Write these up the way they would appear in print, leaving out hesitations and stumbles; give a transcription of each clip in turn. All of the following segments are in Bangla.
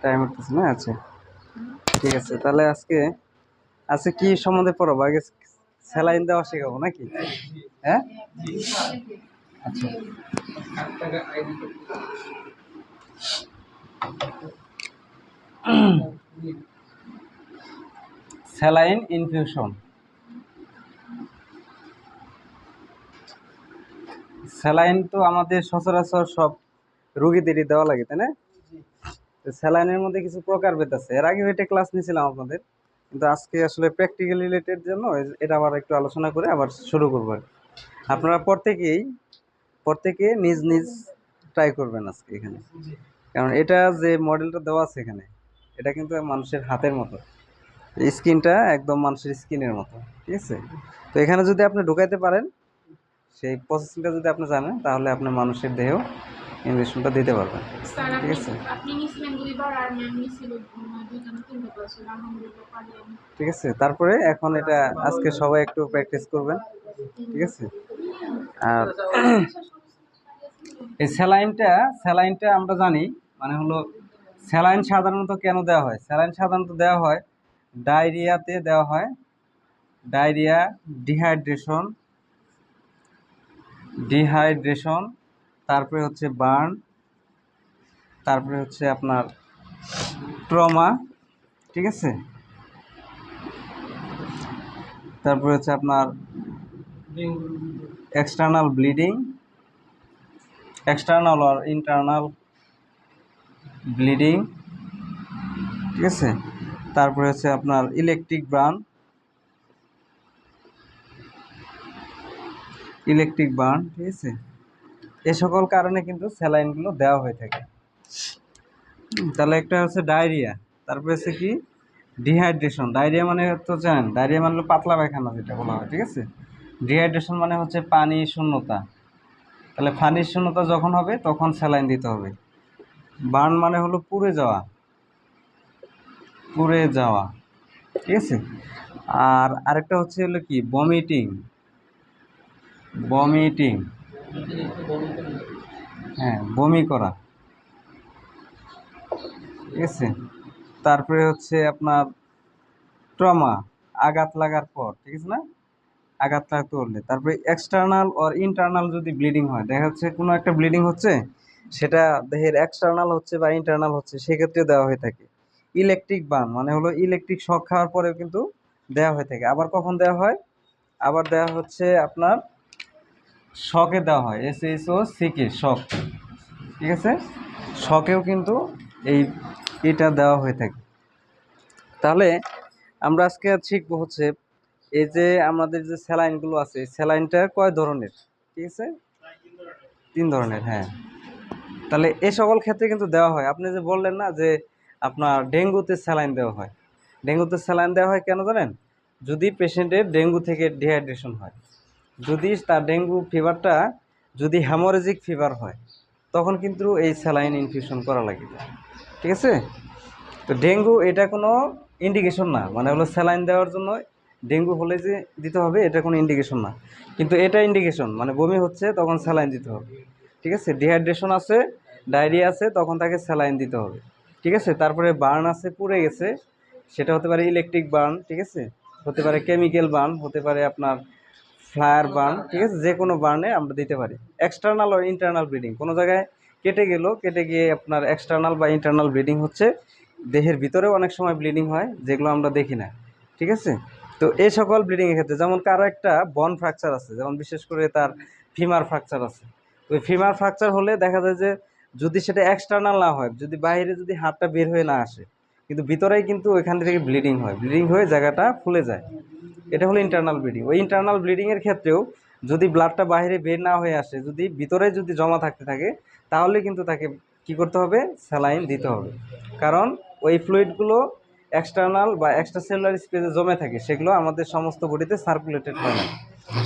টাইম হচ্ছে না? আচ্ছা, ঠিক আছে। তাহলে আজকে আজকে কি সম্বন্ধে পড়াবো? আগে স্যালাইন দেওয়া শেখাবো নাকি? হ্যাঁ, আচ্ছা। Saline infusion. স্যালাইন তো আমাদের সচরাচর সব রোগীদেরই দেওয়া লাগে, তাই না? তো স্যালাইনের মধ্যে কিছু প্রকারভেদ আছে। এর আগে এটা ক্লাস নিয়েছিলাম আপনাদের, কিন্তু আজকে আসলে প্র্যাকটিক্যাল রিলেটেড জন্য এটা আবার একটু আলোচনা করে আবার শুরু করবো আর কি। আপনারা প্রত্যেকে নিজ নিজ ট্রাই করবেন আজকে এখানে, কারণ এটা যে মডেলটা দেওয়া আছে এখানে, এটা কিন্তু মানুষের হাতের মতো, স্কিনটা একদম মানুষের স্কিনের মতো, ঠিক আছে? তো এখানে যদি আপনি ঢুকাইতে পারেন, সেই প্রসেসিংটা যদি আপনি জানেন, তাহলে আপনি মানুষের দেহেও ইনজেকশনটা দিতে পারবেন, স্যার ঠিক আপনি আছে? আপনি নিছিলেন দুইবার আর ম্যাম নিছিল দুইজন তিনটা বছর আলহামদুলিল্লাহ পারি আমি। ঠিক আছে, তারপরে এখন এটা আজকে সবাই একটু প্র্যাকটিস করবেন, ঠিক আছে? আর এই স্যালাইনটা আমরা জানি, মানে হলো স্যালাইন সাধারণত কেন দেওয়া হয়? স্যালাইন সাধারণত দেওয়া হয় ডায়রিয়াতে দেওয়া হয়। ডায়রিয়া, ডিহাইড্রেশন, ডিহাইড্রেশন তারপরে হচ্ছে বার্ন, তারপরে হচ্ছে আপনার ট্রমা, ঠিক আছে? তারপরে হচ্ছে আপনার এক্সটার্নাল ব্লিডিং, এক্সটার্নাল আর ইন্টারনাল ব্লিডিং, ঠিক আছে? তারপরে হচ্ছে আপনার ইলেকট্রিক বার্ন, ঠিক আছে? এ সকল কারণে কিন্তু স্যালাইনগুলো দেওয়া হয়ে থাকে। তাহলে একটা হচ্ছে ডায়রিয়া, তারপরে হচ্ছে কি ডিহাইড্রেশন। ডায়রিয়া মানে তো জানেন, ডায়রিয়া মানে হলো পাতলা পায়খানা যেটা বলা হয়, ঠিক আছে? ডিহাইড্রেশন মানে হচ্ছে পানি শূন্যতা। তাহলে পানির শূন্যতা যখন হবে তখন স্যালাইন দিতে হবে। বার্ন মানে হলো পুড়ে যাওয়া, ঠিক আছে? আর আরেকটা হচ্ছে হলো কি বমিটিং, হ্যাঁ, বমি করা, ঠিক আছে? তারপরে হচ্ছে আপনার ট্রমা, আঘাত লাগার পর, ঠিক আছে না? আঘাত লাগতে হলে। তারপরে এক্সটার্নাল আর ইন্টারনাল যদি ব্লিডিং হয়, দেখা যাচ্ছে কোনো একটা ব্লিডিং হচ্ছে, সেটা দেহের এক্সটার্নাল হচ্ছে বা ইন্টারনাল হচ্ছে, সেক্ষেত্রে দেওয়া হয়ে থাকে। ইলেকট্রিক বার্ন মানে হলো ইলেকট্রিক শক খাওয়ার পরেও কিন্তু দেওয়া হয়ে থাকে। আবার কখন দেওয়া হয়? আবার দেওয়া হচ্ছে আপনার শকে দেওয়া হয়, SHOCK, শক, ঠিক আছে? শকেও কিন্তু এই এটা দেওয়া হয়ে থাকে। তাহলে আমরা আজকে শিখবো হচ্ছে এই যে আমাদের যে স্যালাইনগুলো আছে, স্যালাইনটা কয় ধরনের, ঠিক আছে? 3 ধরনের, হ্যাঁ। তাহলে এই সকল ক্ষেত্রে কিন্তু দেওয়া হয়। আপনি যে বললেন না যে আপনার ডেঙ্গুতে স্যালাইন দেওয়া হয়, ডেঙ্গুতে স্যালাইন দেওয়া হয় কেন জানেন? যদি পেশেন্টের ডেঙ্গু থেকে ডিহাইড্রেশন হয়, যদি তার ডেঙ্গু ফিভারটা যদি হ্যামোরেজিক ফিভার হয়, তখন কিন্তু এই স্যালাইন ইনফিউশন করা লাগে, ঠিক আছে? তো ডেঙ্গু এটা কোনো ইন্ডিকেশন না, মানে হলো স্যালাইন দেওয়ার জন্য ডেঙ্গু হলে যে দিতে হবে এটা কোনো ইন্ডিকেশন না, কিন্তু এটা ইন্ডিকেশন, মানে বমি হচ্ছে তখন স্যালাইন দিতে হবে, ঠিক আছে? ডিহাইড্রেশন আছে, ডায়রিয়া আছে, তখন তাকে স্যালাইন দিতে হবে, ঠিক আছে? তারপরে বার্ন আছে, পুড়ে গেছে, সেটা হতে পারে ইলেকট্রিক বার্ন, ঠিক আছে? হতে পারে কেমিক্যাল বার্ন, হতে পারে আপনার ফ্লায়ার বার্ন, ঠিক আছে? যে কোনো বার্নে আমরা দিতে পারি। এক্সটার্নাল আর ইন্টারনাল ব্লিডিং, কোনো জায়গায় কেটে গিয়ে আপনার এক্সটার্নাল বা ইন্টারনাল ব্লিডিং হচ্ছে, দেহের ভিতরেও অনেক সময় ব্লিডিং হয়, যেগুলো আমরা দেখি না, ঠিক আছে? তো এই সকল ব্লিডিংয়ের ক্ষেত্রে, যেমন কারো একটা বন ফ্র্যাকচার আছে, যেমন বিশেষ করে তার ফিমার ফ্র্যাকচার আছে, ওই ফিমার ফ্র্যাকচার হলে দেখা যায় যে যদি সেটা এক্সটার্নাল না হয়, যদি বাইরে যদি হাতটা বের হয়ে না আসে, কিন্তু ভিতরেই কিন্তু ওইখান থেকে ব্লিডিং হয়, ব্লিডিং হয়ে জায়গাটা ফুলে যায়, এটা হলো ইন্টারনাল ব্লিডিং। ওই ইন্টারনাল ব্লিডিংয়ের ক্ষেত্রেও যদি ব্লাডটা বাইরে বের না হয়ে আসে, যদি ভিতরে যদি জমা থাকতে থাকে, তাহলে কিন্তু তাকে কি করতে হবে? স্যালাইন দিতে হবে। কারণ ওই ফ্লুইডগুলো এক্সটার্নাল বা এক্সট্রা সেলুলার স্পেসে জমে থাকে, সেগুলো আমাদের সমস্ত বডিতে সার্কুলেটেড হয় না।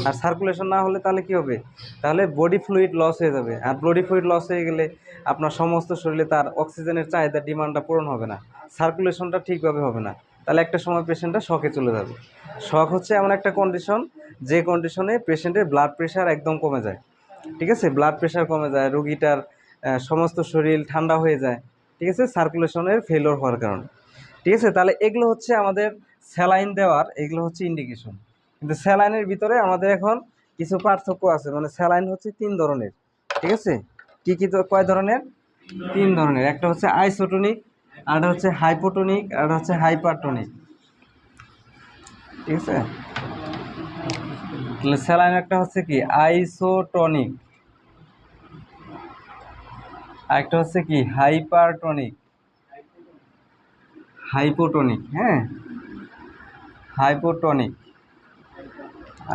আর সার্কুলেশন না হলে তাহলে কি হবে? তাহলে বডি ফ্লুইড লস হয়ে যাবে, আর বডি ফ্লুইড লস হয়ে গেলে আপনার সমস্ত শরীরে তার অক্সিজেনের চাহিদা, ডিমান্ডটা পূরণ হবে না, সার্কুলেশনটা ঠিকভাবে হবে না। তাহলে একটা সময় পেশেন্টটা শকে চলে যাবে। শক হচ্ছে এমন একটা কন্ডিশন, যে কন্ডিশনে পেশেন্টের ব্লাড প্রেশার একদম কমে যায়, ঠিক আছে? ব্লাড প্রেশার কমে যায়, রোগীটার সমস্ত শরীর ঠান্ডা হয়ে যায়, ঠিক আছে, সার্কুলেশনের ফেলিওর হওয়ার কারণে। ঠিক আছে, তাহলে এগুলো হচ্ছে আমাদের স্যালাইন দেওয়ার, এগুলো হচ্ছে ইন্ডিকেশন। কিন্তু স্যালাইনের ভিতরে আমাদের এখন কিছু পার্থক্য আছে, মানে স্যালাইন হচ্ছে 3 ধরনের। ঠিক আছে, কি কি কয় ধরনের? 3 ধরনের। একটা হচ্ছে আইসোটোনিক, আরেকটা হচ্ছে হাইপোটোনিক, আর হচ্ছে হাইপারটোনিক। ঠিক আছে, তাহলে স্যালাইন একটা হচ্ছে কি আইসোটোনিক, আরেকটা হচ্ছে কি হাইপারটোনিক, হাইপোটোনিক, হ্যাঁ হাইপোটোনিক,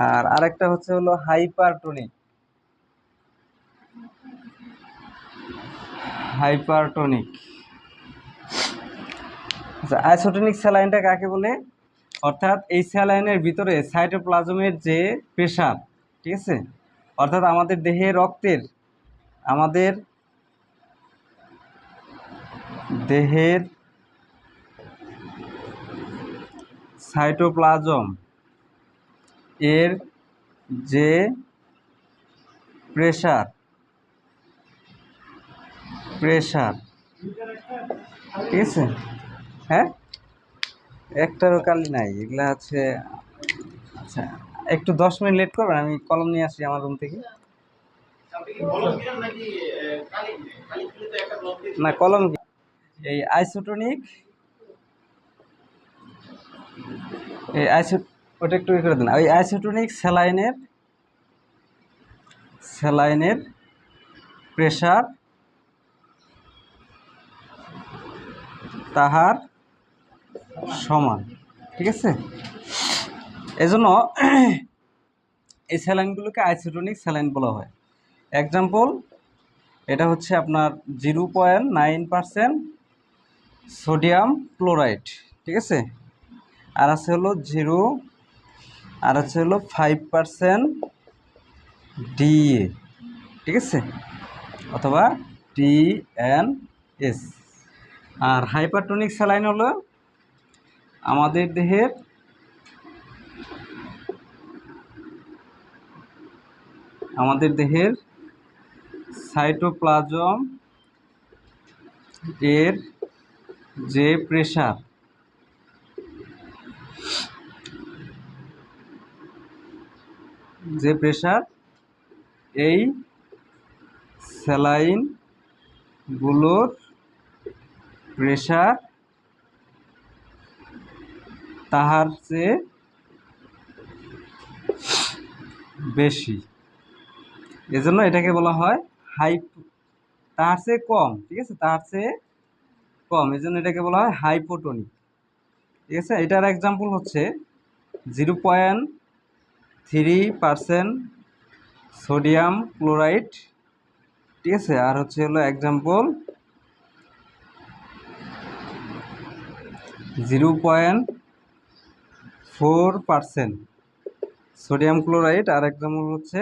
আর আরেকটা হচ্ছে হলো হাইপারটোনিক, হাইপারটোনিক। আচ্ছা, আইসোটোনিক স্যালাইনটা কাকে বলে? অর্থাৎ এই স্যালাইনের ভিতরে সাইটোপ্লাজমের যে প্রেসার, ঠিক আছে, অর্থাৎ আমাদের দেহে রক্তের, আমাদের দেহের সাইটোপ্লাজম এর যে প্রেসার, প্রেসার, ঠিক আছে, হ্যাঁ একটারও কালি নাই, এগুলা হচ্ছে। আচ্ছা, একটু 10 মিনিট লেট করবেন, আমি কলম নিয়ে আসি আমার রুম থেকে। না কলম কি? এই আইসোটোনিক, এই ওটা একটু করে দেন। ওই আইসোটোনিক স্যালাইনের, স্যালাইনের প্রেসার তাহার সমান, ঠিক আছে। এজন্য এই স্যালাইনগুলোকে আইসোটোনিক স্যালাইন বলা হয়। এক্সাম্পল, এটা হচ্ছে আপনার 0.9% সোডিয়াম ক্লোরাইড, ঠিক আছে, আর আছে হলো 0, আর আছে হলো 5% ডিএ, ঠিক আছে, অথবা টিএনএস। আর হাইপারটোনিক স্যালাইন হলো আমাদের দেহের সাইটোপ্লাজম এর যে প্রেসার, এই স্যালাইনগুলোর প্রেসার তাহার চেয়ে বেশি, এজন্য এটাকে বলা হয় তাহার চেয়ে কম, ঠিক আছে, তাহার চেয়ে কম, এজন্য এটাকে বলা হয় হাইপোটোনিক। ঠিক আছে, এটার এক্সাম্পল হচ্ছে 0.3% সোডিয়াম ক্লোরাইড, ঠিক আছে, আর হচ্ছে হলো এক্সাম্পল 0.4% সোডিয়াম ক্লোরাইড, আর এক্সাম্পল হচ্ছে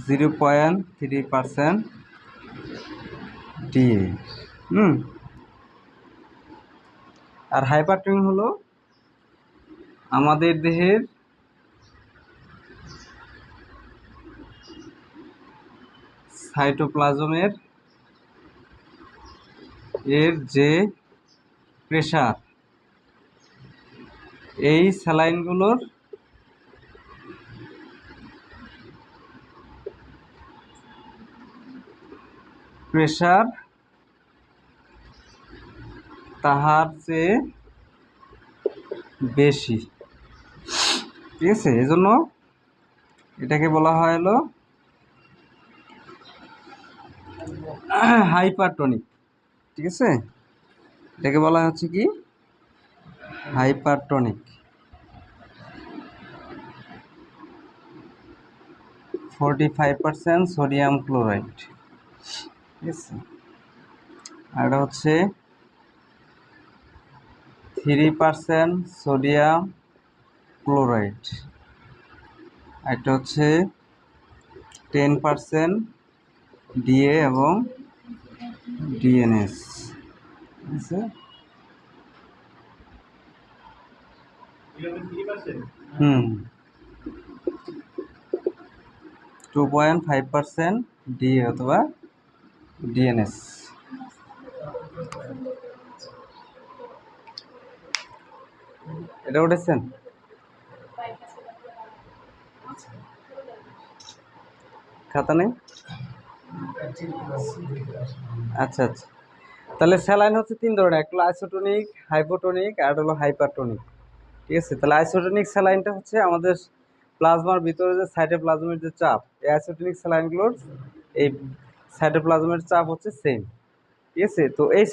0.3% ডিএ। আর হাইপারটোনিক হলো আমাদের দেহের সাইটোপ্লাজমের এর যে প্রেসার, এই স্যালাইনগুলোর প্রেসার তাহার চেয়ে বেশি, ঠিক আছে, এজন্য এটাকে বলা হয় হলো হাইপারটোনিক, ঠিক আছে, এটাকে বলা হচ্ছে কি হাইপারটোনিক। 45% সোডিয়াম ক্লোরাইড, ঠিক আছে, আর এটা হচ্ছে 3% সোডিয়াম ক্লোরাইড, এটা হচ্ছে 10% ডিএ এবং ডিএনএস, ঠিক আছে। 2.5% ডিএ অথবা ডিএনএস। এটা উঠেছেন? খাতা নেই? আচ্ছা আচ্ছা, তাহলে স্যালাইন হচ্ছে তিন ধরনের, একটা হলো আইসোটোনিক, হাইপোটোনিক, আর হলো হাইপারটোনিক। ঠিক আছে, তাহলে আইসোটোনিক স্যালাইনটা হচ্ছে আমাদের প্লাজমার ভিতরে যে সাইটোপ্লাজমের যে চাপ, এই আইসোটোনিক স্যালাইনগুলোর এই সাইটোপ্লাজমের চাপ হচ্ছে সেম। ঠিক আছে, তো এই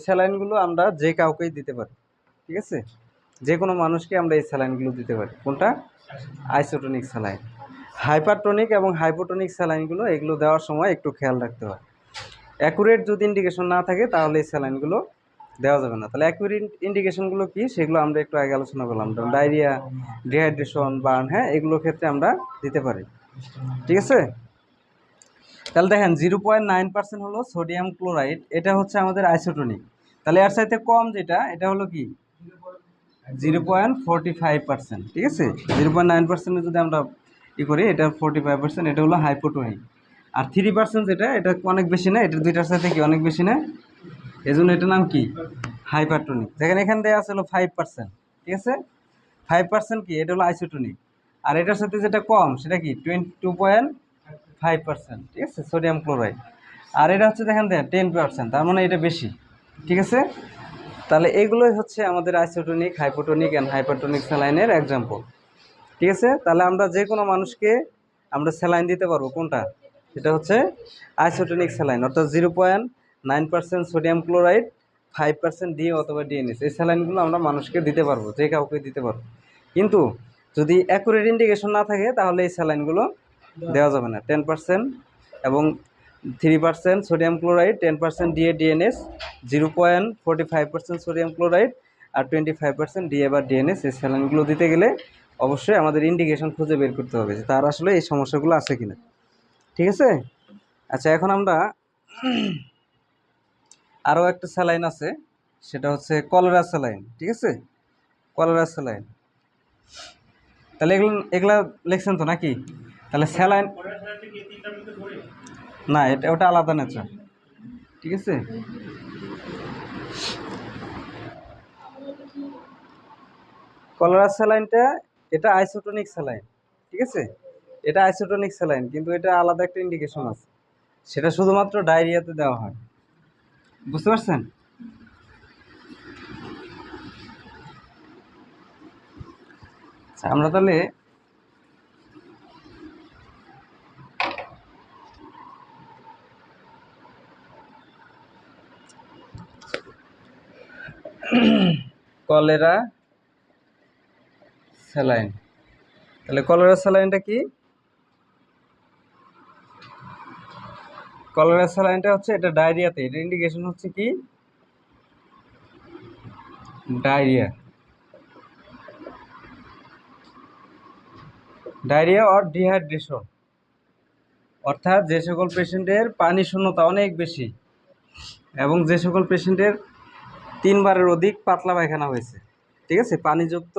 স্যালাইনগুলো আমরা যে কাউকেই দিতে পারি। ঠিক আছে, যে কোনো মানুষকে আমরা এই স্যালাইনগুলো দিতে পারি। কোনটা? Isotonic saline. হাইপারটোনিক এবং হাইপোটোনিক স্যালাইনগুলো এগুলো দেওয়ার সময় একটু খেয়াল রাখতে হয়। অ্যাকুরেট যদি ইন্ডিকেশন না থাকে তাহলে এই স্যালাইনগুলো দেওয়া যাবে না। তাহলে অ্যাকুরেট ইন্ডিকেশনগুলো কি, সেগুলো আমরা একটু আগে আলোচনা করলাম। ডায়রিয়া, ডিহাইড্রেশন, বার্ন, হ্যাঁ, এগুলোর ক্ষেত্রে আমরা দিতে পারি। ঠিক আছে, তাহলে দেখেন 0.9% হলো সোডিয়াম ক্লোরাইড, এটা হচ্ছে আমাদের আইসোটোনিক। তাহলে এর সাথে কম যেটা, এটা হলো কি 0.45%। ঠিক আছে, 0.9% যদি আমরা করি, এটা 45%, এটা হলো হাইপোটোনিক। আর 3% যেটা, এটা অনেক বেশি না, এটা দুইটার সাথে কি অনেক বেশি না, এই জন্য এটার নাম কি হাইপারটোনিক। যেখানে এখান দেওয়া আছে হলো 5%। ঠিক আছে, 5% কি, এটা হলো আইসোটোনিক। আর এটার সাথে যেটা কম সেটা কি 22.5%। ঠিক আছে, সোডিয়াম ক্লোরাইড। আর এটা হচ্ছে দেখেন 10%, তার মানে এটা বেশি। ঠিক আছে, তাহলে এগুলোই হচ্ছে আমাদের isotonic, hypotonic and hypertonic স্যালাইনের example. ঠিক আছে, তাহলে আমরা যে কোনো মানুষকে আমরা স্যালাইন দিতে পারবো কোনটা, সেটা হচ্ছে আইসোটোনিক স্যালাইন, অর্থাৎ 0.9% সোডিয়াম ক্লোরাইড, 5% ডি অথবা ডিএনএস, এই স্যালাইনগুলো আমরা মানুষকে দিতে পারবো, যে কাউকে দিতে পারবো। কিন্তু যদি অ্যাকুরেট ইন্ডিকেশন না থাকে তাহলে এই স্যালাইনগুলো দেওয়া যাবে না। 10% এবং 3% sodium chloride, 10% DA DNS, 0.45% sodium chloride আর 25% ডিএ বা ডিএনএস, এই স্যালাইনগুলো দিতে গেলে অবশ্যই আমাদের ইন্ডিকেশন খুঁজে বের করতে হবে যে তার আসলে এই সমস্যাগুলো আছে কিনা। ঠিক আছে, আচ্ছা, এখন আমরা আরও একটা স্যালাইন আছে, সেটা হচ্ছে কলেরা স্যালাইন। ঠিক আছে, কলেরা স্যালাইন, তাহলে এগুলা লিখছেন তো নাকি? তাহলে স্যালাইন না, এটা ওটা আলাদা নেচার। ঠিক আছে, কলেরা স্যালাইনটা, এটা আইসোটোনিক স্যালাইন। ঠিক আছে, এটা আইসোটোনিক স্যালাইন, কিন্তু এটা আলাদা একটা ইন্ডিকেশন আছে, সেটা শুধুমাত্র ডায়রিয়াতে দেওয়া হয়। বুঝতে পারছেন? আচ্ছা, আমরা তাহলে কলেরা স্যালাইন, তাহলে কলেরা স্যালাইনটা কি? কলেরা স্যালাইনটা হচ্ছে এটা ডায়রিয়াতে, এটা ইন্ডিকেশন হচ্ছে কি ডায়রিয়া, ডায়রিয়া অর ডিহাইড্রেশন, অর্থাৎ যে সকল পেশেন্টের পানি শূন্যতা অনেক বেশি এবং যে সকল পেশেন্টের 3বারের অধিক পাতলা পায়খানা হয়েছে। ঠিক আছে, পানিযুক্ত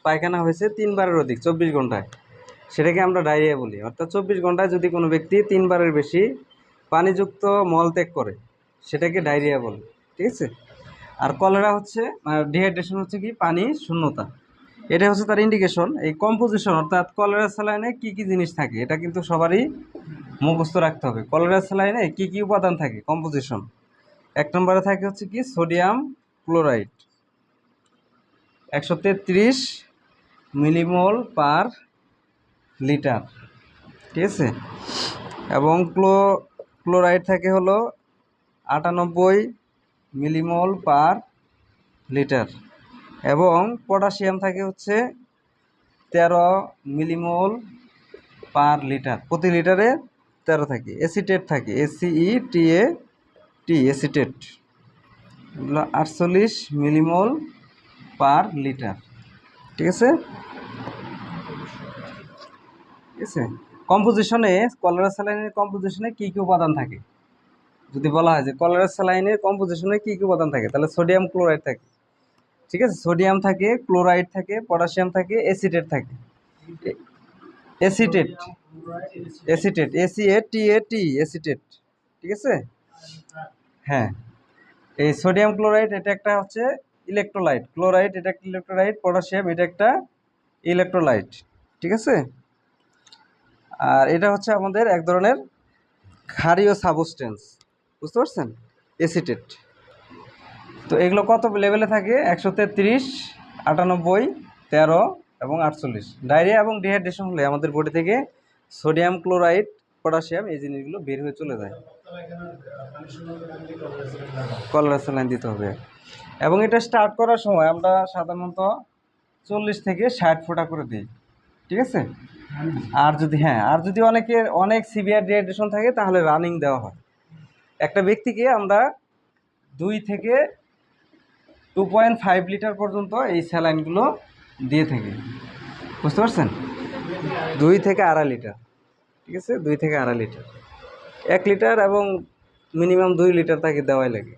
পায়খানা হয়েছে 3বারের অধিক 24 ঘন্টায়, সেটাকে আমরা ডায়রিয়া বলি। অর্থাৎ 24 ঘন্টায় যদি কোনো ব্যক্তি 3বারের বেশি পানিযুক্ত মলত্যাগ করে, সেটাকে ডায়রিয়া বলে। ঠিক আছে, আর কলেরা হচ্ছে ডিহাইড্রেশন হচ্ছে কি পানি শূন্যতা, এটা হচ্ছে তার ইন্ডিকেশন। এই কম্পোজিশন, অর্থাৎ কলেরা স্যালাইনে কি কি জিনিস থাকে, এটা কিন্তু সবারই মুখস্থ রাখতে হবে। কলেরা স্যালাইনে কি কি উপাদান থাকে, কম্পোজিশন। 1 নম্বরে থাকে হচ্ছে কি sodium chloride, 133 millimole per litre. ঠিক আছে, এবং ক্লোরাইড থাকে হলো 98 মিলিমোল পার লিটার, এবং পটাশিয়াম থাকে হচ্ছে 13 মিলিমোল পার লিটার, প্রতি লিটারে 13 থাকে। অ্যাসিটেট থাকে ACETAT, অ্যাসিটেট, এগুলো 48 মিলিমোল পার লিটার। ঠিক আছে, ঠিক আছে, কম্পোজিশনে কলেরা স্যালাইনের কম্পোজিশনে কী কী উপাদান থাকে, যদি বলা হয় যে কলেরা স্যালাইনের কম্পোজিশনে কী কী উপাদান থাকে, তাহলে সোডিয়াম ক্লোরাইড থাকে। ঠিক আছে, সোডিয়াম থাকে, ক্লোরাইড থাকে, পটাশিয়াম থাকে, অ্যাসিটেট থাকে। Acetate, acetate ACETAT, acetate. ঠিক আছে, হ্যাঁ, এই সোডিয়াম ক্লোরাইড এটা একটা হচ্ছে ইলেকট্রোলাইট, ক্লোরাইড এটা একটা ইলেকট্রোলাইট, পটাশিয়াম এটা একটা ইলেকট্রোলাইট, ঠিক আছে। আর এটা হচ্ছে আমাদের এক ধরনের ক্ষারীয় সাবস্টেন্স, বুঝতে পারছেন, এসিটেট। তো এগুলো কত লেভেলে থাকে? 133, 98, 13 এবং 48। ডায়রিয়া এবং ডিহাইড্রেশন হলে আমাদের বডি থেকে সোডিয়াম ক্লোরাইড, পটাশিয়াম এই জিনিসগুলো বের হয়ে চলে যায়। কলেরা স্যালাইন দিতে হবে। এবং এটা স্টার্ট করার সময় আমরা সাধারণত 40 থেকে 60 ফোঁটা করে দিই, ঠিক আছে। আর যদি অনেকের অনেক সিভিয়ার ডিহাইড্রেশন থাকে তাহলে রানিং দেওয়া হয়। একটা ব্যক্তিকে আমরা 2 থেকে 2.5 লিটার পর্যন্ত এই স্যালাইনগুলো দিয়ে থাকি, বুঝতে পারছেন। 2 থেকে 2.5 লিটার, ঠিক আছে, 2 থেকে 2.5 লিটার, 1 লিটার এবং মিনিমাম 2 লিটার তাকে দেওয়াই লাগে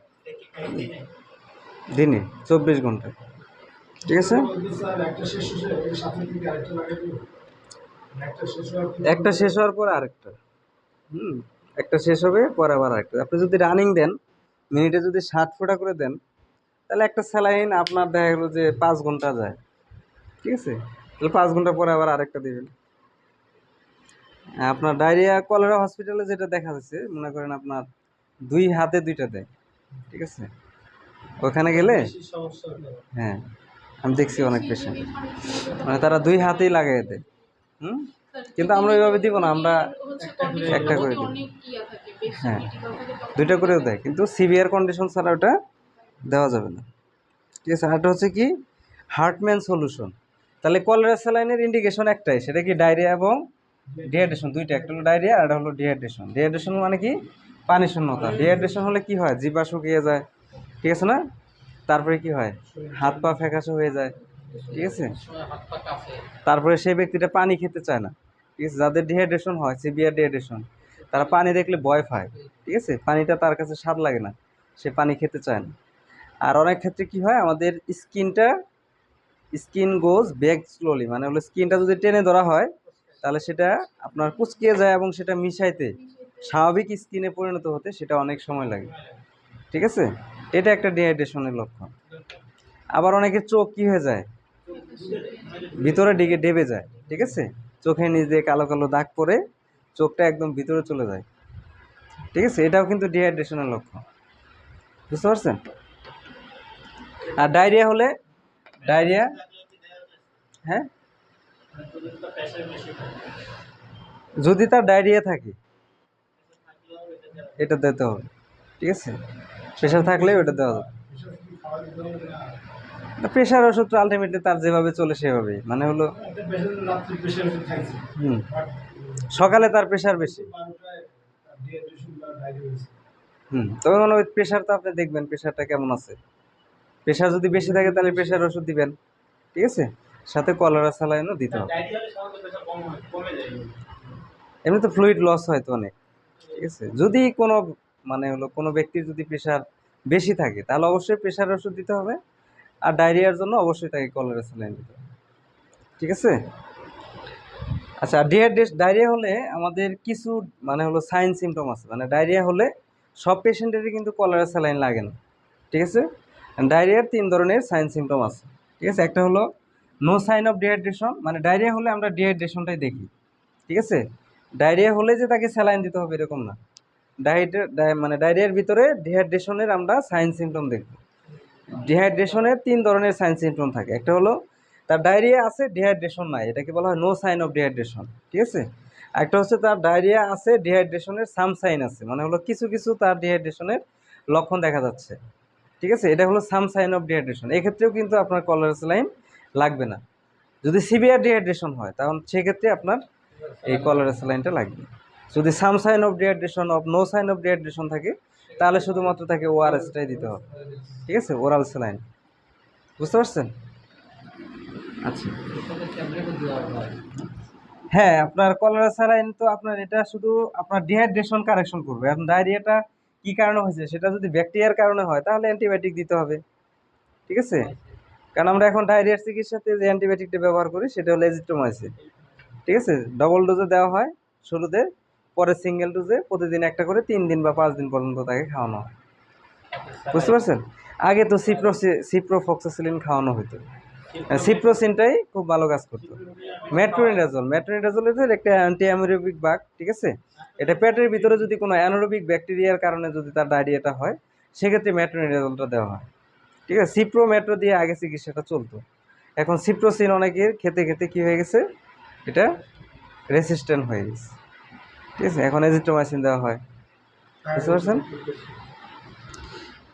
দিনে 24 ঘন্টায়, ঠিক আছে। একটা শেষ হওয়ার পর আরেকটা, একটা শেষ হবে পরে আবার আরেকটা। আপনি যদি রানিং দেন, মিনিটে যদি 60 ফোঁটা করে দেন, তাহলে একটা স্যালাইন আপনার দেখা গেলো যে 5 ঘন্টা যায়, ঠিক আছে। তাহলে 5 ঘন্টা পরে আবার আরেকটা দেবেন। আপনার ডায়রিয়া কলেরা হসপিটালে যেটা দেখা যাচ্ছে, মনে করেন আপনার 2 হাতে 2টা দেয়, ঠিক আছে। ওখানে গেলে হ্যাঁ, আমি দেখছি অনেক পেশেন্ট মানে তারা 2 হাতেই লাগাই দেয়। কিন্তু আমরা ওইভাবে দিব না, আমরা একটা করে দিব। হ্যাঁ, 2টা করেও দেয়, কিন্তু সিভিয়ার কন্ডিশন ছাড়া ওটা দেওয়া যাবে না, ঠিক আছে। আরেকটা হচ্ছে কি হার্টম্যান সলিউশন। তাহলে কলেরা স্যালাইনের ইন্ডিকেশন একটাই, সেটা কি ডায়রিয়া এবং ডিহাইড্রেশন, দুইটা, একটা হলো ডায়রিয়া আর একটা হলো ডিহাইড্রেশন। ডিহাইড্রেশন মানে কি পানি শূন্যতা। ডিহাইড্রেশন হলে কি হয়, জিহ্বা শুকিয়ে যায়, ঠিক আছে না। তারপরে কি হয়, হাত পা ফ্যাকাশে হয়ে যায়, ঠিক আছে। তারপরে সেই ব্যক্তিটা পানি খেতে চায় না, ঠিক আছে। যাদের ডিহাইড্রেশন হয়, সিভিয়ার ডিহাইড্রেশন, তারা পানি দেখলে ভয় পায়, ঠিক আছে। পানিটা তার কাছে স্বাদ লাগে না, সে পানি খেতে চায় না। আর অনেক ক্ষেত্রে কি হয়, আমাদের স্কিন গোজ ব্যাক স্লোলি, মানে হলো স্কিনটা যদি টেনে ধরা হয় তাহলে সেটা আপনার কুচকিয়ে যায় এবং সেটা মিশাইতে স্বাভাবিক স্কিনে পরিণত হতে সেটা অনেক সময় লাগে, ঠিক আছে। এটা একটা ডিহাইড্রেশনের লক্ষণ। আবার অনেকের চোখ কি হয়ে যায়, ভিতরে দিকে ডেবে যায়, ঠিক আছে। চোখের নিচ দিয়ে কালো কালো দাগ পড়ে চোখটা একদম ভিতরে চলে যায়, ঠিক আছে। এটাও কিন্তু ডিহাইড্রেশনের লক্ষণ, বুঝতে পারছেন। আর ডায়রিয়া হলে হ্যাঁ, যদি তার ডায়রিয়া থাকে এটা দিতে হবে, ঠিক আছে। প্রেশার থাকলে ওটা দেওয়া যাবে। প্রেশার ওষুধ আলটিমেটলি তার যেভাবে চলে সেভাবেই, মানে হলো সকালে তার প্রেশার বেশি, তখন ওই প্রেশার তো আপনি দেখবেন প্রেশারটা কেমন আছে। প্রেশার যদি বেশি থাকে তাহলে প্রেশার ওষুধ দিবেন, ঠিক আছে, সাথে কলেরা স্যালাইনও দিতে হবে। এমনি তো ফ্লুইড লস হয় তো অনেক, ঠিক আছে। যদি কোনো মানে হলো কোনো ব্যক্তির যদি প্রেশার বেশি থাকে তাহলে অবশ্যই প্রেশার ওষুধ দিতে হবে। আর ডায়রিয়ার জন্য অবশ্যই তাকে কলেরা স্যালাইন দিতে হবে, ঠিক আছে। আচ্ছা, ডায়রিয়া হলে আমাদের কিছু মানে হলো সাইন সিমটম আছে। মানে ডায়রিয়া হলে সব পেশেন্টেরই কিন্তু কলেরা স্যালাইন লাগে না, ঠিক আছে। ডায়রিয়ার 3 ধরনের সাইন সিমটম আছে, ঠিক আছে। একটা হলো নো সাইন অফ ডিহাইড্রেশন, মানে ডায়রিয়া হলে আমরা ডিহাইড্রেশনটাই দেখি, ঠিক আছে। ডায়রিয়া হলে যে তাকে স্যালাইন দিতে হবে এরকম না। মানে ডায়রিয়ার ভিতরে ডিহাইড্রেশনের আমরা সাইন সিমটম দেখব। ডিহাইড্রেশনের 3 ধরনের সাইন সিমটম থাকে। একটা হলো তার ডায়রিয়া আছে, ডিহাইড্রেশন নাই, এটাকে বলা হয় নো সাইন অফ ডিহাইড্রেশন, ঠিক আছে। একটা হচ্ছে তার ডায়রিয়া আছে, ডিহাইড্রেশনের সাম সাইন আছে, মানে হলো কিছু কিছু তার ডিহাইড্রেশনের লক্ষণ দেখা যাচ্ছে, ঠিক আছে। এটা হলো সাম সাইন অফ ডিহাইড্রেশন। এক্ষেত্রেও কিন্তু আপনার কলেরা স্যালাইন লাগবে না। যদি সিভিয়ার ডিহাইড্রেশন হয় তখন সেক্ষেত্রে আপনার এই কলেরা স্যালাইনটা লাগবে। যদি some sign of dehydration of no sign of dehydration থাকে তাহলে শুধুমাত্র তাকে ওআরএসটাই দিতে হবে, ঠিক আছে, ওরাল স্যালাইন, বুঝতে পারছেন। আচ্ছা, হ্যাঁ, আপনার কলেরা স্যালাইন তো আপনার এটা শুধু আপনার ডিহাইড্রেশন কারেকশন করবে। এখন ডায়রিয়াটা কি কারণে হয়েছে, সেটা যদি ব্যাকটেরিয়ার কারণে হয় তাহলে অ্যান্টিবায়োটিক দিতে হবে, ঠিক আছে। কারণ আমরা এখন ডায়রিয়ার চিকিৎসাতে যে অ্যান্টিবায়োটিকটা ব্যবহার করি সেটা হলো এজিথ্রোমাইসিন, ঠিক আছে। ডবল ডোজে দেওয়া হয় শুরুতে, পরে সিঙ্গেল ডোজে প্রতিদিন একটা করে 3 দিন বা 5 দিন পর্যন্ত তাকে খাওয়ানো হয়, বুঝতে পারছেন? আগে তো সিপ্রোফ্লক্সাসিলিন খাওয়ানো হতো, সিপ্রোসিনটাই খুব ভালো কাজ করতো। মেট্রোনিডাজল হচ্ছে একটা অ্যান্টি অ্যানোরেবিক বাগ, ঠিক আছে? এটা পেটের ভিতরে যদি কোনো অ্যানোরেবিক ব্যাকটেরিয়ার কারণে যদি তার ডায়রিয়াটা হয়, সেক্ষেত্রে মেট্রোনিডাজলটা দেওয়া হয়, ঠিক আছে? সিপ্রো মেট্রো দিয়ে আগে চিকিৎসাটা চলতো। এখন সিপ্রোসিন অনেকের খেতে খেতে কী হয়ে গেছে, এটা রেসিস্ট্যান্ট হয়ে গেছে, ঠিক আছে? এখন এজিথ্রোমাইসিন দেওয়া হয়, বুঝতে পারছেন?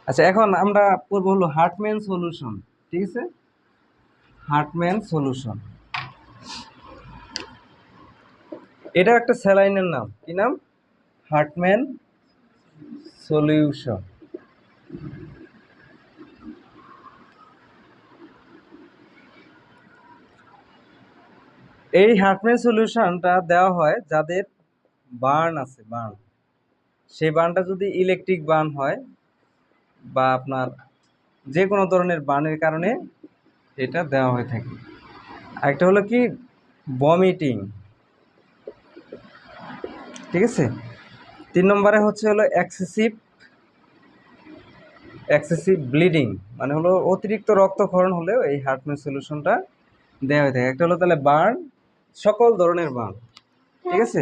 আচ্ছা, এখন আমরা পড়বো হলো হার্টম্যান সলিউশন, ঠিক আছে? হার্টম্যান সলিউশন, এটা একটা স্যালাইনের নাম। কি নাম? হার্টম্যান সলিউশন। এই হার্টম্যান সলিউশনটা দেওয়া হয় যাদের বার্ন আছে, বার্ন, সেই বার্নটা যদি ইলেকট্রিক বার্ন হয় বা আপনার যে কোনো ধরনের বার্নের কারণে এটা দেওয়া হয়ে থাকে। আরেকটা হলো কি, ভমিটিং, ঠিক আছে? 3 নম্বরে হচ্ছে হলো এক্সেসিভ ব্লিডিং, মানে হলো অতিরিক্ত রক্তক্ষরণ হলেও এই হার্টম্যান সলিউশনটা দেওয়া হয়ে থাকে। একটা হলো তাহলে বার্ন, সকল ধরনের বার্ন, ঠিক আছে?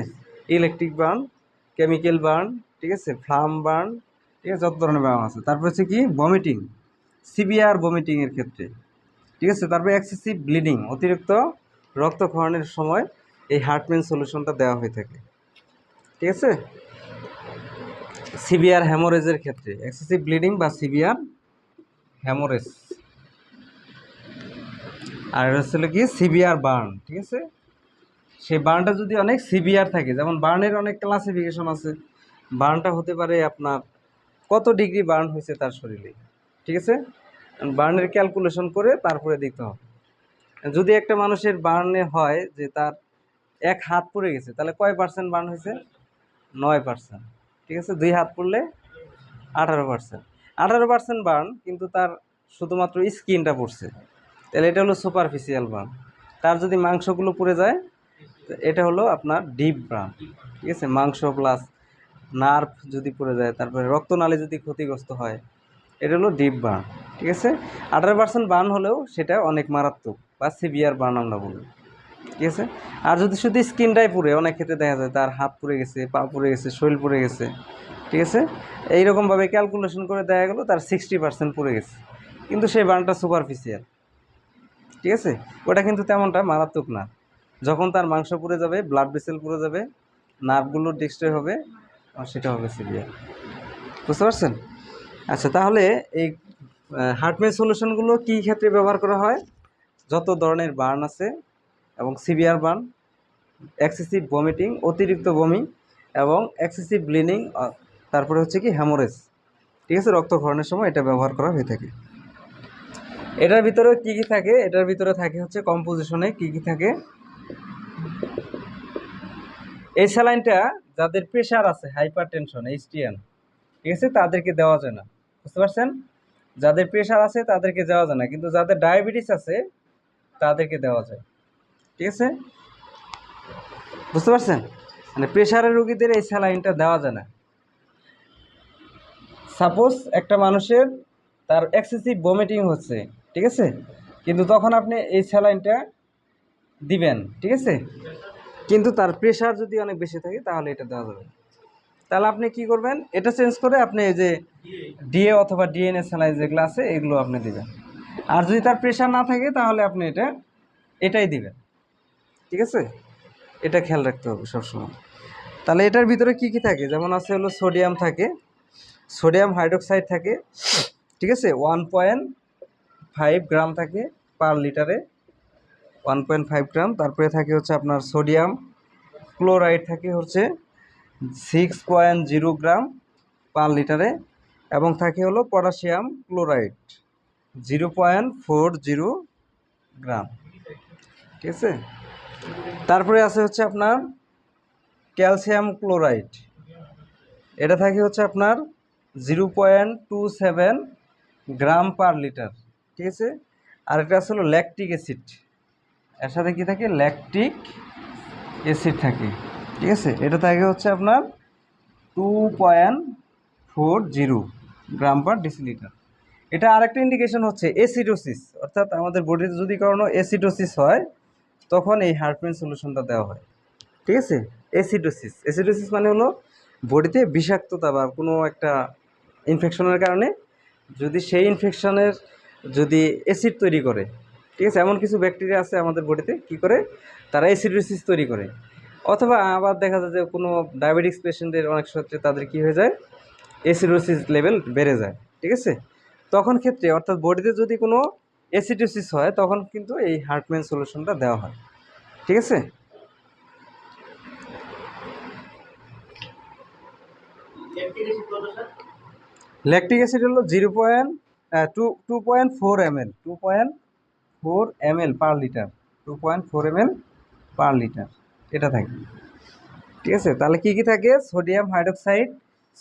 ইলেকট্রিক বার্ন, কেমিক্যাল বার্ন, ঠিক আছে, ফ্লাম বার্ন, ঠিক আছে, যত ধরনের বার্ন আছে। তারপর হচ্ছে কি, ভমিটিং, সিভিয়ার ভমিটিংয়ের ক্ষেত্রে, ঠিক আছে? তারপরে এক্সেসিভ ব্লিডিং, অতিরিক্ত রক্তক্ষরণের সময় এই হার্টম্যান সলিউশনটা দেওয়া হয়ে থাকে, ঠিক আছে? সিভিয়ার হ্যামোরেজের ক্ষেত্রে, এক্সেসিভ ব্লিডিং বা সিভিয়ার হ্যামোরেজ। আর এটা হচ্ছে কি, সিভিয়ার বার্ন, ঠিক আছে? সেই বার্নটা যদি অনেক সিভিয়ার থাকে, যেমন বার্নের অনেক ক্লাসিফিকেশন আছে। বার্নটা হতে পারে আপনার কত ডিগ্রি বার্ন হয়েছে তার শরীরে, ঠিক আছে? বার্নের ক্যালকুলেশন করে তারপরে দিতে হবে। যদি একটা মানুষের বার্নে হয় যে তার 1 হাত পুড়ে গেছে, তাহলে কয় পার্সেন্ট বার্ন হয়েছে? 9%, ঠিক আছে? 2 হাত পুড়লে 18%। 18% বার্ন, কিন্তু তার শুধুমাত্র স্কিনটা পড়ছে, তাহলে এটা হলো সুপারফিশিয়াল বার্ন। তার যদি মাংসগুলো পুড়ে যায়, এটা হলো আপনার ডিপ বার্ন, ঠিক আছে? মাংস প্লাস নার্ভ যদি পুড়ে যায়, তারপরে রক্তনালী যদি ক্ষতিগ্রস্ত হয়, এটা হলো ডিপ বার্ন, ঠিক আছে? 18% বার্ন হলেও সেটা অনেক মারাত্মক বা সিভিয়ার বার্ন আমরা বলি, ঠিক আছে? আর যদি শুধু স্কিনটাই পুড়ে, অনেক ক্ষেত্রে দেখা যায় তার হাত পুড়ে গেছে, পা পুড়ে গেছে, শরীর পুড়ে গেছে, ঠিক আছে? এইরকমভাবে ক্যালকুলেশন করে দেখা গেলো তার 60% পুড়ে গেছে, কিন্তু সেই বার্নটা সুপারফিশিয়াল, ঠিক আছে? ওটা কিন্তু তেমনটা মারাত্মক না। যখন তার মাংস পুড়ে যাবে, ব্লাড ভেসেল পুড়ে যাবে, নার্ভগুলো ডিস্ট্রয় হবে, সেটা হবে সিভিয়ার, বুঝতে পারছেন? আচ্ছা, তাহলে এই হার্টম্যান সলিউশনগুলো কী ক্ষেত্রে ব্যবহার করা হয়? যত ধরনের বার্ন আছে এবং সিভিয়ার বার্ন, এক্সেসিভ ভমিটিং, অতিরিক্ত বমি, এবং এক্সেসিভ ব্লিডিং, তারপরে হচ্ছে কি হ্যামোরেজ, ঠিক আছে? রক্তক্ষরণের সময় এটা ব্যবহার করা হয়ে থাকে। এটার ভিতরে কি কি থাকে? এটার ভিতরে থাকে হচ্ছে কম্পোজিশনে কি কি থাকে। এই স্যালাইনটা যাদের প্রেশার আছে, হাইপার টেনশন, HTN, ঠিক আছে, তাদেরকে দেওয়া যায় না, বুঝতে পারছেন? যাদের প্রেশার আছে তাদেরকে দেওয়া যায় না, কিন্তু যাদের ডায়াবেটিস আছে তাদেরকে দেওয়া যায়, ঠিক আছে? বুঝতে পারছেন? মানে প্রেশারের রোগীদের এই স্যালাইনটা দেওয়া যায় না। সাপোজ একটা মানুষের তার এক্সেসিভ ভমিটিং হচ্ছে, ঠিক আছে, কিন্তু তখন আপনি এই স্যালাইনটা দিবেন, ঠিক আছে, কিন্তু তার প্রেশার যদি অনেক বেশি থাকে তাহলে এটা দেওয়া যাবে। তাহলে আপনি কি করবেন, এটা চেঞ্জ করে আপনি এই যে ডিএ অথবা ডিএনএ স্যালাইন যেগুলো আছে এগুলো আপনি দিবেন। আর যদি তার প্রেশার না থাকে তাহলে আপনি এটাই দিবেন, ঠিক আছে? এটা খেয়াল রাখতে হবে সবসময়। তাহলে এটার ভিতরে কি কি থাকে? যেমন আছে হলো সোডিয়াম থাকে, সোডিয়াম হাইড্রোক্সাইড থাকে, ঠিক আছে? 1.5 গ্রাম থাকে পার লিটারে, 1.5 গ্রাম। তারপরে থাকে হচ্ছে আপনার সোডিয়াম ক্লোরাইড থাকে হচ্ছে 6.0 গ্রাম পার লিটারে, এবং থাকে হলো পটাশিয়াম ক্লোরাইড 0.40 গ্রাম, ঠিক আছে? তারপরে আছে হচ্ছে আপনার ক্যালসিয়াম ক্লোরাইড, এটা থাকে হচ্ছে আপনার 0.27 গ্রাম পার লিটার, ঠিক আছে? আর এটা আসলে ল্যাকটিক অ্যাসিড, এর সাথে কি থাকে? ল্যাকটিক অ্যাসিড থাকে, ঠিক আছে? এটা থাকে হচ্ছে আপনার 2.40, গ্রাম পার ডেসিলিটার। এটা আরেকটা ইন্ডিকেশন হচ্ছে অ্যাসিডোসিস, অর্থাৎ আমাদের বডিতে যদি কোনো অ্যাসিডোসিস হয় তখন এই হার্টমেন সলিউশনটা দেওয়া হয়। ঠিক আছে, অ্যাসিডোসিস, অ্যাসিডোসিস মানে হলো বডিতে বিষাক্ততা বা কোনো একটা ইনফেকশনের কারণে যদি সেই ইনফেকশনের যদি অ্যাসিড তৈরি করে, ঠিক আছে, এমন কিছু ব্যাকটেরিয়া আছে আমাদের বডিতে কী করে, তারা অ্যাসিডোসিস তৈরি করে। অথবা আবার দেখা যায় যে কোনো ডায়াবেটিক্স পেশেন্টের অনেক ক্ষেত্রে তাদের কী হয়ে যায়, অ্যাসিডোসিস লেভেল বেড়ে যায়। ঠিক আছে, তখন ক্ষেত্রে অর্থাৎ বডিতে যদি কোনো অ্যাসিডোসিস হয় তখন কিন্তু এই হার্টম্যান সলিউশনটা দেওয়া হয়। ঠিক আছে, ল্যাকটিক অ্যাসিড হলো 2.4 ml, 2.4 ml per litre, 2.4 ml per litre এটা থাকে। ঠিক আছে, তাহলে কী কী থাকে, সোডিয়াম হাইড্রোক্সাইড,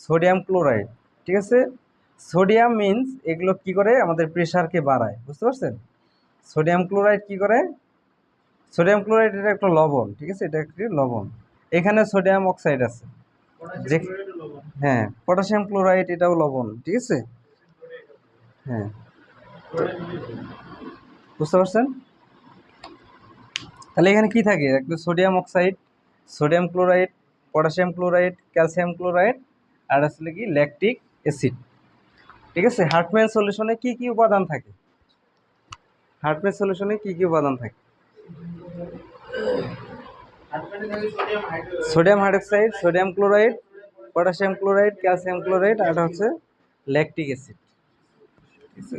সোডিয়াম ক্লোরাইড। ঠিক আছে, সোডিয়াম মিন্স এগুলো কি করে, আমাদের প্রেশারকে বাড়ায়, বুঝতে পারছেন। সোডিয়াম ক্লোরাইড কি করে, সোডিয়াম ক্লোরাইড এটা একটা লবণ। ঠিক আছে, এটা একটি লবণ। এখানে সোডিয়াম অক্সাইড আছে যে, হ্যাঁ, পটাশিয়াম ক্লোরাইড এটাও লবণ। ঠিক আছে, হ্যাঁ, বুঝতে পারছেন। তাহলে এখানে কি থাকে, একটা sodium oxide, sodium chloride, potassium chloride, calcium chloride, আর আসলে কি ল্যাকটিক অ্যাসিড। ঠিক আছে, হার্টম্যান সলিউশনে কি কি উপাদান থাকে, হার্টম্যান সলিউশনে কি কি উপাদান থাকে, sodium hydroxide, sodium chloride, potassium chloride, calcium chloride, আর এটা হচ্ছে ল্যাকটিক অ্যাসিড। ঠিক আছে,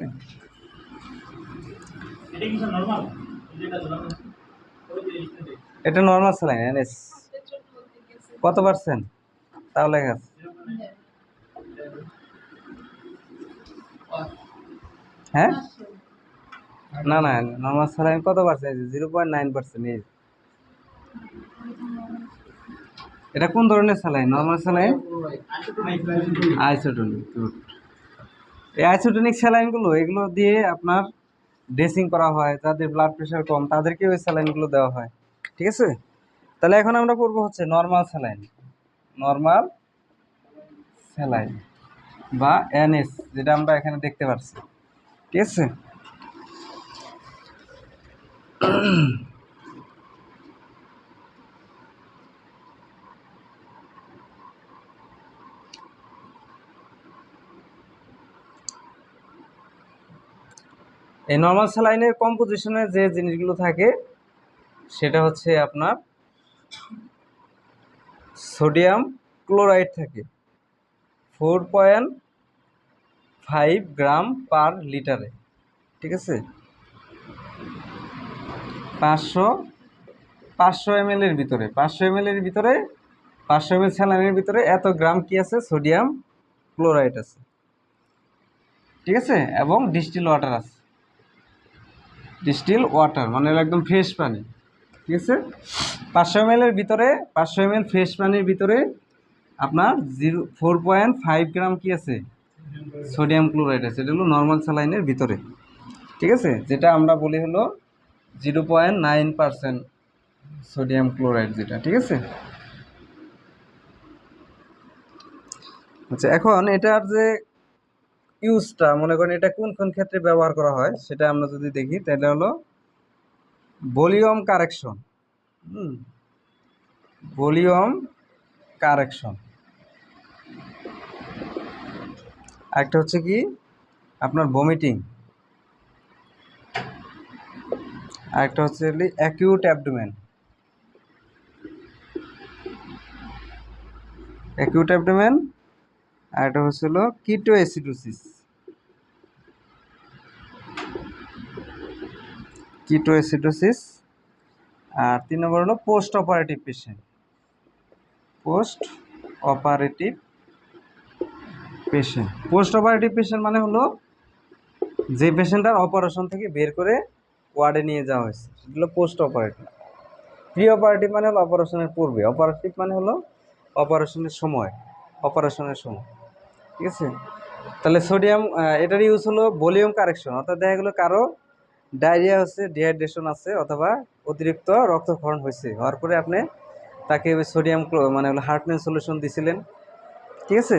এটা নর্মাল স্যালাইন এনএস কত পার্সেন্ট তাও লেখা আছে। হ্যাঁ, না না, নর্মাল স্যালাইন কত পার্সেন্ট, 0.9%। এটা কোন ধরনের স্যালাইন, নর্মাল স্যালাইন, আইসোটোনিক। এই আইসোটোনিক স্যালাইনগুলো এগুলো দিয়ে আপনার ড্রেসিং করা হয়, যাদের ব্লাড প্রেশার কম তাদেরকে ওই স্যালাইনগুলো দেওয়া হয়। ঠিক আছে, তাহলে এখন আমরা পড়বো হচ্ছে নর্মাল স্যালাইন, নর্মাল স্যালাইন বা এনএস, যেটা আমরা এখানে দেখতে পাচ্ছি। ঠিক আছে, এই নর্মাল স্যালাইনের কম্পোজিশনে যে জিনিসগুলো থাকে সেটা হচ্ছে আপনার সোডিয়াম ক্লোরাইড থাকে 4.5 গ্রাম পার লিটারে। ঠিক আছে, 500 ml এর ভিতরে, 500 ml স্যালাইনের ভিতরে এত গ্রাম কি আছে, সোডিয়াম ক্লোরাইড আছে। ঠিক আছে, এবং ডিস্টিল ওয়াটার আছে, ডিস্টিল ওয়াটার মানে হলো একদম ফ্রেশ পানি। ঠিক আছে, 500 ml এর ভিতরে, 500 ml ফ্রেশ পানির ভিতরে আপনার 4.5 গ্রাম কি আছে, সোডিয়াম ক্লোরাইড আছে। এটা হলো নর্মাল স্যালাইনের ভিতরে। ঠিক আছে, যেটা আমরা বলি হলো 0.9% সোডিয়াম ক্লোরাইড যেটা। ঠিক আছে, আচ্ছা, এখন এটার যে ইউজটা, মনে করেন এটা কোন কোন ক্ষেত্রে ব্যবহার করা হয় সেটা আমরা যদি দেখি, তাহলে হলো ভলিউম কারেকশন, ভলিউম কারেকশন, একটা হচ্ছে কি আপনার ভমিটিং, আরেকটা হচ্ছে অ্যাকিউট অ্যাবডোমেন, অ্যাকিউট অ্যাবডোমেন, আর এটা হচ্ছিল কিটোএসিডোসিস, কিটোএসিডোসিস। আর 3 নম্বর হলো post operative patient, post operative patient. Post operative patient মানে হলো যে পেশেন্টটার অপারেশন থেকে বের করে ওয়ার্ডে নিয়ে যাওয়া হয়েছে, সেগুলো পোস্ট অপারেটিভ। প্রি অপারেটিভ মানে হলো অপারেশনের পূর্বে, অপারেটিভ মানে হলো অপারেশনের সময়, অপারেশনের সময়। ঠিক আছে, তাহলে সোডিয়াম এটার ইউজ হলো ভলিউম কারেকশন, অর্থাৎ দেখা গেলো কারো ডায়রিয়া হচ্ছে, ডিহাইড্রেশন আছে, অথবা অতিরিক্ত রক্তক্ষরণ হয়েছে, হওয়ার পরে আপনি তাকে ওই সোডিয়াম মানে হলো হার্টম্যান সলিউশন দিছিলেন। ঠিক আছে,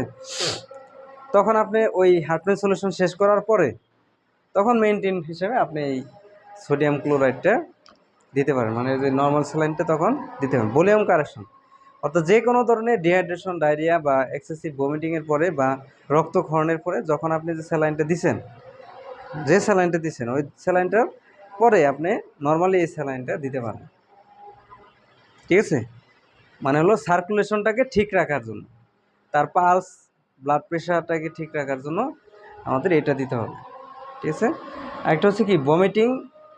তখন আপনি ওই হার্টম্যান সলিউশন শেষ করার পরে তখন মেইনটেইন হিসেবে আপনি এই সোডিয়াম ক্লোরাইডটা দিতে পারেন, মানে যে নর্মাল স্যালাইনটা তখন দিতে পারেন। ভলিউম কারেকশন অর্থাৎ যে কোনো ধরনের ডিহাইড্রেশন, ডায়রিয়া বা এক্সেসিভ ভমিটিংয়ের পরে বা রক্তক্ষরণের পরে যখন আপনি যে স্যালাইনটা দিছেন, ওই স্যালাইনটার পরে আপনি নর্মালি এই স্যালাইনটা দিতে পারেন। ঠিক আছে, মানে হলো সার্কুলেশনটাকে ঠিক রাখার জন্য, তার পালস, ব্লাড প্রেশারটাকে ঠিক রাখার জন্য আমাদের এটা দিতে হবে। ঠিক আছে, একটা হচ্ছে কি vomiting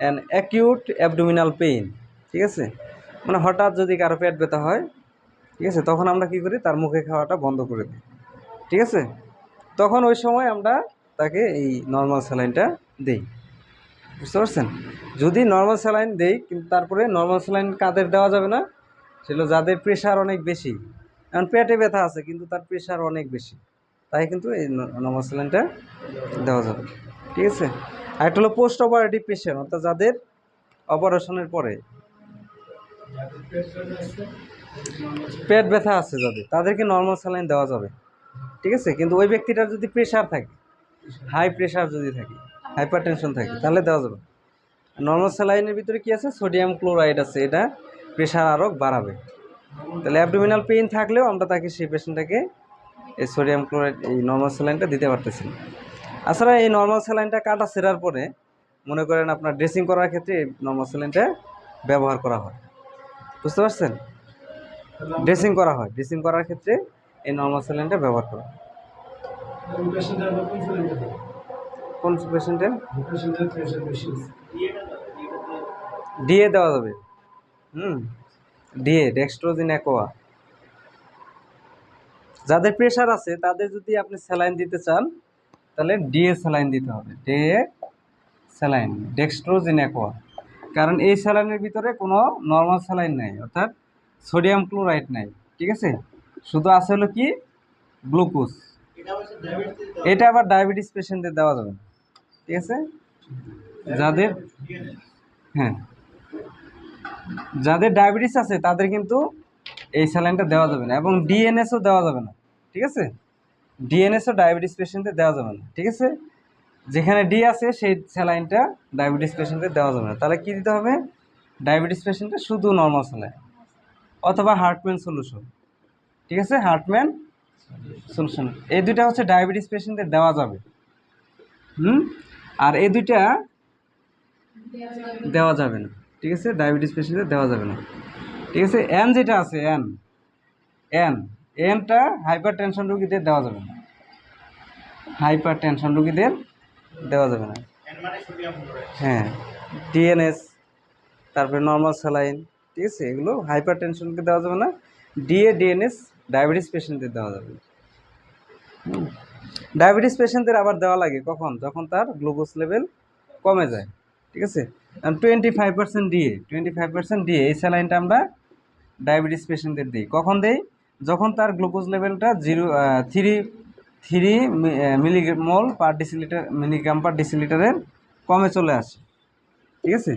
and acute abdominal pain. ঠিক আছে, মানে হঠাৎ যদি কারো পেট ব্যথা হয়, ঠিক আছে, তখন আমরা কি করি, তার মুখে খাওয়াটা বন্ধ করে দিই। ঠিক আছে, তখন ওই সময় আমরা তাকে এই নর্মাল স্যালাইনটা দিই। বুঝতে পারছেন? যদি নর্মাল স্যালাইন দেই, কিন্তু তারপরে নর্মাল স্যালাইন কাদের দেওয়া যাবে না, সেগুলো যাদের প্রেশার অনেক বেশি, কারণ পেটে ব্যথা আছে কিন্তু তার প্রেশার অনেক বেশি, তাই কিন্তু এই নর্মাল স্যালাইনটা দেওয়া যাবে। ঠিক আছে, আর একটা হলো পোস্ট অপারেটিভ পেশেন্ট, অর্থাৎ যাদের অপারেশনের পরে পেট ব্যথা আছে যাদের, তাদেরকে নর্মাল স্যালাইন দেওয়া যাবে। ঠিক আছে, কিন্তু ওই ব্যক্তিটার যদি প্রেশার থাকে, হাই প্রেশার যদি থাকে, হাইপার টেনশন থাকে, তাহলে দেওয়া যাবে। নর্মাল স্যালাইনের ভিতরে কি আছে, সোডিয়াম ক্লোরাইড আছে, এটা প্রেশার আরও বাড়াবে। তাহলে অ্যাবডোমিনাল পেইন থাকলেও আমরা তাকে, সেই পেশেন্টটাকে এই সোডিয়াম ক্লোরাইড, এই নর্মাল স্যালাইনটা দিতে পারতেছি না। আসলে এই নর্মাল স্যালাইনটা কাটা সেরার পরে মনে করেন আপনার ড্রেসিং করার ক্ষেত্রে এই নর্মাল স্যালাইনটা ব্যবহার করা হয়। বুঝতে পারছেন? ড্রেসিং করা হয়, ড্রেসিং করার ক্ষেত্রে এই নর্মাল স্যালাইনটা ব্যবহার করা হয়। কোন পেশেন্টের? ডিএ দেওয়া যাবে। DA, dextrose aqua. যাদের প্রেশার আছে তাদের যদি আপনি স্যালাইন দিতে চান, তাহলে ডিএ স্যালাইন দিতে হবে, ডিএ স্যালাইন, ডেক্সট্রোজিন অ্যাকোয়া। কারণ এই স্যালাইনের ভিতরে কোনো নর্মাল স্যালাইন নাই, অর্থাৎ সোডিয়াম ক্লোরাইড নাই। ঠিক আছে, শুধু আছে হলো কি গ্লুকোজ। এটা আবার ডায়াবেটিস পেশেন্টদের দেওয়া যাবে না। ঠিক আছে, যাদের, হ্যাঁ, যাদের ডায়াবেটিস আছে তাদের কিন্তু এই স্যালাইনটা দেওয়া যাবে না, এবং ডিএনএসও দেওয়া যাবে না। ঠিক আছে, ডিএনএসও ডায়াবেটিস পেশেন্টদের দেওয়া যাবে না। ঠিক আছে, যেখানে ডি আছে সেই স্যালাইনটা ডায়াবেটিস পেশেন্টদের দেওয়া যাবে না। তাহলে কী দিতে হবে, ডায়াবেটিস পেশেন্টে শুধু নর্মাল স্যালাইন অথবা হার্টম্যান সলিউশন। ঠিক আছে, হার্টম্যান সলিউশন, এই দুইটা হচ্ছে ডায়াবেটিস পেশেন্টদের দেওয়া যাবে। আর এই দুইটা দেওয়া যাবে না। ঠিক আছে, ডায়াবেটিস পেশেন্টদের দেওয়া যাবে না। ঠিক আছে, এন যেটা আছে, এনটা হাইপার টেনশন রোগীদের দেওয়া যাবে না, হাইপার টেনশন রোগীদের দেওয়া যাবে না। হ্যাঁ, ডিএনএস, তারপরে নর্মাল স্যালাইন, ঠিক আছে, এগুলো হাইপার টেনশনকে দেওয়া যাবে না। ডিএনএস ডায়াবেটিস পেশেন্টদের দেওয়া যাবে। ডায়াবেটিস পেশেন্টদের আবার দেওয়া লাগে কখন, যখন তার গ্লুকোজ লেভেল কমে যায়। ঠিক আছে, 25% ডিএ, এই স্যালাইনটা আমরা ডায়াবেটিস পেশেন্টদের দিই। কখন দেই, যখন তার গ্লুকোজ লেভেলটা 3 মিলিগ্রাম পার ডিসিলিটারের কমে চলে আসে। ঠিক আছে,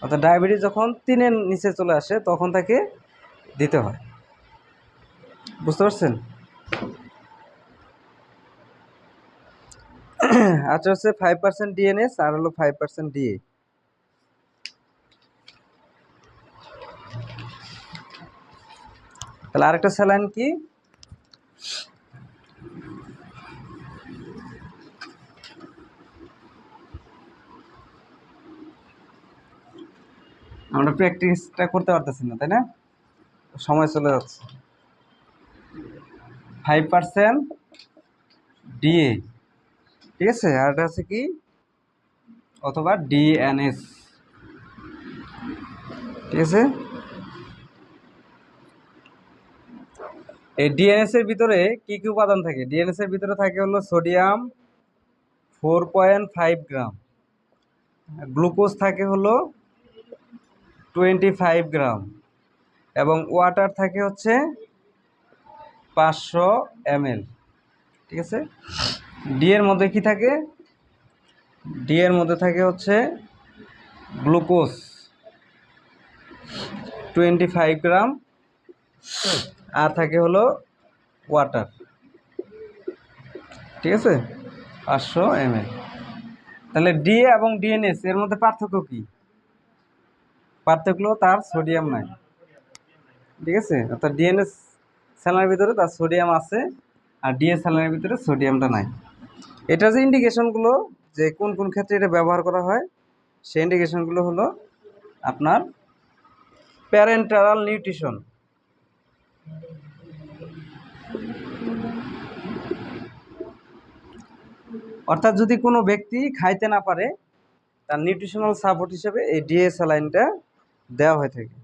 অর্থাৎ ডায়াবেটিস যখন 3-এর নিচে চলে আসে তখন তাকে দিতে হয়। বুঝতে পারছেন? আচ্ছা, হচ্ছে 5% ডিএনএস আর হলো 5% ডিএ। তাহলে আরেকটা স্যালাইন কি, আমরা প্র্যাকটিসটা করতে পারতেছি না, তাই না, সময় চলে যাচ্ছে। 5% ডিএ, ঠিক আছে, আর এটা আছে কি, অথবা ডিএনএস। ঠিক আছে, এই ডিএনএস এর ভিতরে কি কি উপাদান থাকে, ডিএনএস এর ভিতরে থাকে হলো সোডিয়াম 4.5 গ্রাম, গ্লুকোজ থাকে হলো 25 গ্রাম, এবং ওয়াটার থাকে হচ্ছে 500 ml। ঠিক আছে, ডি এর মধ্যে কি থাকে, ডি এর মধ্যে থাকে হচ্ছে গ্লুকোজ 25 গ্রাম, আর থাকে হলো ওয়াটার। ঠিক আছে, 500 ml। তাহলে ডিএ এবং ডিএনএস এর মধ্যে পার্থক্য কি? পার্থক্য হলো তার সোডিয়াম নাই। ঠিক আছে, অর্থাৎ ডিএনএস স্যালাইনের ভিতরে তার সোডিয়াম আছে, আর ডিএ স্যালাইনের ভিতরে সোডিয়ামটা নাই। এটা যে ইন্ডিকেশনগুলো যে কোন কোন ক্ষেত্রে এটা ব্যবহার করা হয়, সেই ইন্ডিকেশনগুলো হলো আপনার প্যারেন্টারাল নিউট্রিশন, অর্থাৎ যদি কোনো ব্যক্তি খাইতে না পারে, তার নিউট্রিশনাল সাপোর্ট হিসেবে এই ডিএ স্যালাইনটা দেওয়া হয়ে থাকে।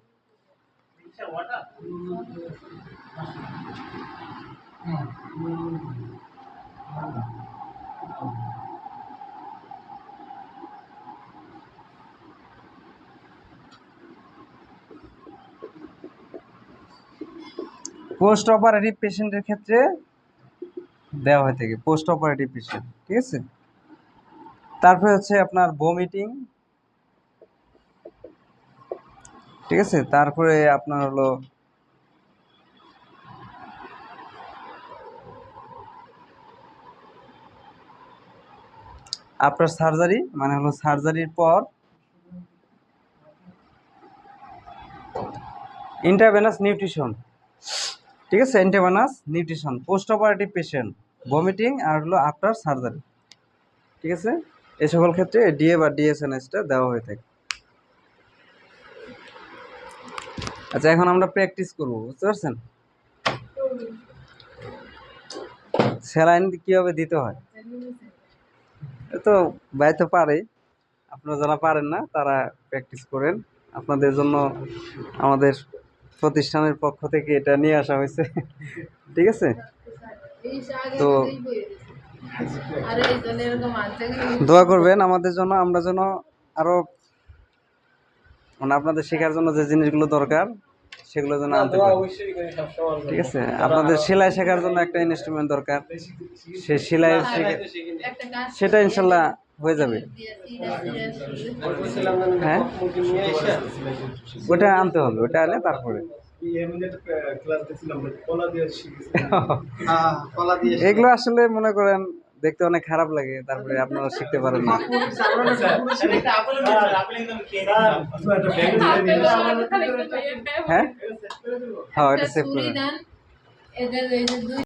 পোস্ট অপারেটিভ পেশেন্টের ক্ষেত্রে দেওয়া হয়ে থাকে, পোস্ট অপারেটিভ পেশেন্ট। ঠিক আছে, তারপরে হচ্ছে আপনার ভমিটিং। ঠিক আছে, তারপরে আপনার হলো আফটার সার্জারি, মানে হলো সার্জারির পর ইন্টারভেনাস নিউট্রিশন। ঠিক আছে, intravenous nutrition, post operative patient, vomiting, আর হলো আফটার সার্জারি। ঠিক আছে, এই সকল ক্ষেত্রে ডিএ বা ডিএসএনএসটা দেওয়া হয়ে থাকে। আচ্ছা, এখন আমরা প্র্যাকটিস করবো, বুঝতে পারছেন স্যালাইন কীভাবে দিতে হয়। তো ভাই তো পারে, আপনারা যারা পারেন না তারা প্র্যাকটিস করেন। আপনাদের জন্য আমাদের প্রতিষ্ঠানের পক্ষ থেকে এটা নিয়ে আসা হয়েছে। ঠিক আছে, তো দোয়া করবেন আমাদের জন্য, আমরা যেন আরো মানে আপনাদের শেখার জন্য যে জিনিসগুলো দরকার সেগুলো যেন আনতে পারি। ঠিক আছে, আপনাদের সেলাই শেখার জন্য একটা ইনস্ট্রুমেন্ট দরকার, সেই সেলাই সেটা ইনশাল্লাহ হয়ে যাবে। হ্যাঁ, ওটা আনতে হবে, ওটা আনলে তারপরে এগুলো আসলে মনে করেন দেখতে অনেক খারাপ লাগে, তারপরে আপনারা শিখতে পারেন না। হ্যাঁ, হ্যাঁ, এটা সেভ করে